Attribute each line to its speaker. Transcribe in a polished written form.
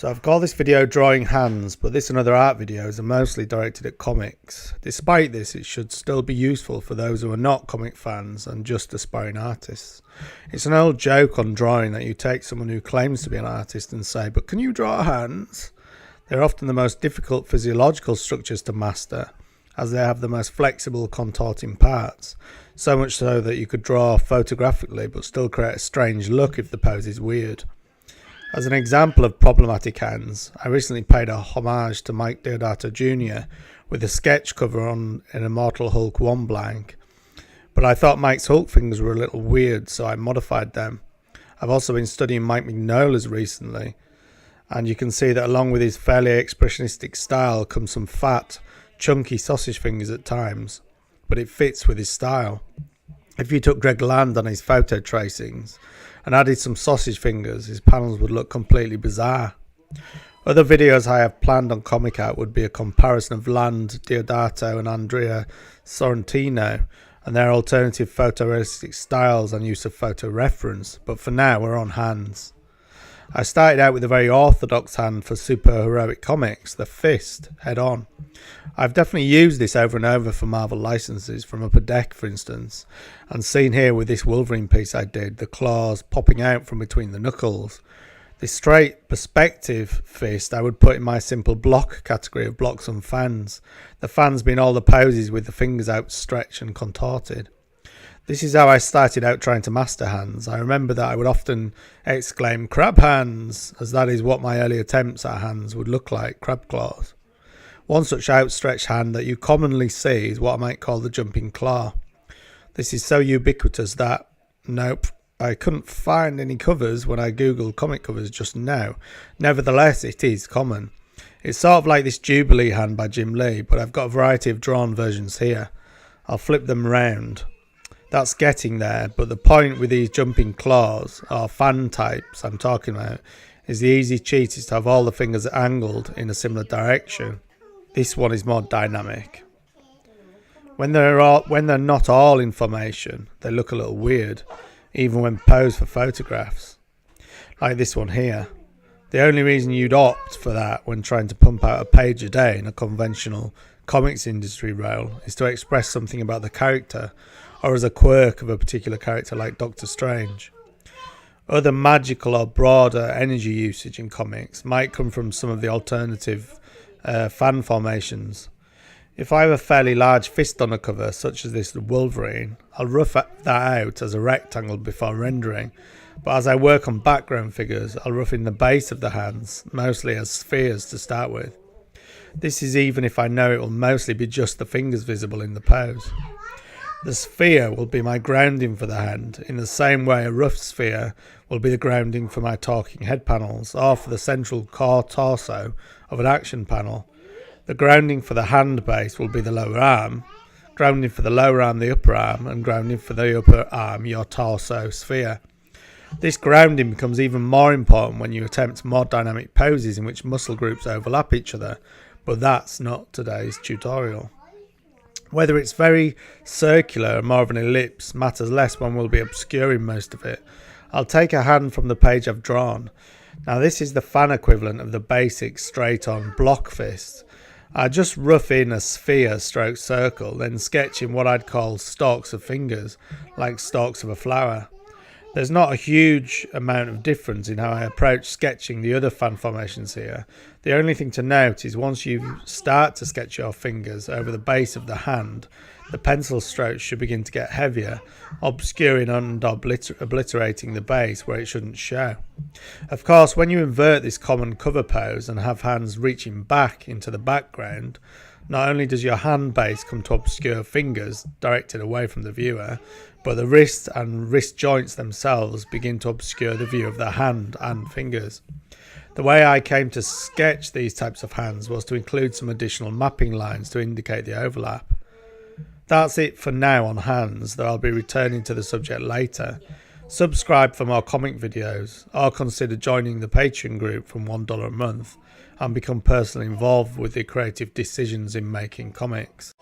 Speaker 1: So I've called this video Drawing Hands, but this and other art videos are mostly directed at comics. Despite this, it should still be useful for those who are not comic fans and just aspiring artists. It's an old joke on drawing that you take someone who claims to be an artist and say, "But can you draw hands?" They're often the most difficult physiological structures to master, as they have the most flexible contorting parts, so much so that you could draw photographically but still create a strange look if the pose is weird. As an example of problematic hands, I recently paid a homage to Mike Deodato Jr. with a sketch cover on an Immortal Hulk 1 blank, but I thought Mike's Hulk fingers were a little weird, so I modified them. I've also been studying Mike Mignola's recently, and you can see that along with his fairly expressionistic style comes some fat, chunky sausage fingers at times, but it fits with his style. If you took Greg Land on his photo tracings and added some sausage fingers, his panels would look completely bizarre. Other videos I have planned on comic art would be a comparison of Land, Deodato and Andrea Sorrentino and their alternative photorealistic styles and use of photo reference, but for now we're on hands. I started out with a very orthodox hand for superheroic comics, the fist, head on. I've definitely used this over and over for Marvel licenses, from Upper Deck for instance, and seen here with this Wolverine piece I did, the claws popping out from between the knuckles. This straight perspective fist I would put in my simple block category of blocks and fans, the fans being all the poses with the fingers outstretched and contorted. This is how I started out trying to master hands. I remember that I would often exclaim crab hands, as that is what my early attempts at hands would look like, crab claws. One such outstretched hand that you commonly see is what I might call the jumping claw. This is so ubiquitous that, nope, I couldn't find any covers when I googled comic covers just now. Nevertheless, it is common. It's sort of like this Jubilee hand by Jim Lee, but I've got a variety of drawn versions here. I'll flip them round. That's getting there, but the point with these jumping claws, or fan types I'm talking about, is the easy cheat is to have all the fingers angled in a similar direction. This one is more dynamic. When they're not all in formation, they look a little weird, even when posed for photographs. Like this one here. The only reason you'd opt for that when trying to pump out a page a day in a conventional comics industry role is to express something about the character, or as a quirk of a particular character like Doctor Strange. Other magical or broader energy usage in comics might come from some of the alternative fan formations. If I have a fairly large fist on a cover, such as this Wolverine, I'll rough that out as a rectangle before rendering, but as I work on background figures, I'll rough in the base of the hands, mostly as spheres to start with. This is even if I know it will mostly be just the fingers visible in the pose. The sphere will be my grounding for the hand, in the same way a rough sphere will be the grounding for my talking head panels, or for the central core torso of an action panel. The grounding for the hand base will be the lower arm, grounding for the lower arm the upper arm, and grounding for the upper arm your torso sphere. This grounding becomes even more important when you attempt more dynamic poses in which muscle groups overlap each other, but that's not today's tutorial. Whether it's very circular or more of an ellipse matters less when we'll be obscuring most of it. I'll take a hand from the page I've drawn. Now this is the fan equivalent of the basic straight-on block fist. I just rough in a sphere stroke circle, then sketch in what I'd call stalks of fingers, like stalks of a flower. There's not a huge amount of difference in how I approach sketching the other fan formations here. The only thing to note is once you start to sketch your fingers over the base of the hand, the pencil strokes should begin to get heavier, obscuring and obliterating the base where it shouldn't show. Of course, when you invert this common cover pose and have hands reaching back into the background, not only does your hand base come to obscure fingers directed away from the viewer, but the wrist and wrist joints themselves begin to obscure the view of the hand and fingers. The way I came to sketch these types of hands was to include some additional mapping lines to indicate the overlap. That's it for now on hands, though I'll be returning to the subject later. Subscribe for more comic videos, or consider joining the Patreon group from $1 a month and become personally involved with the creative decisions in making comics.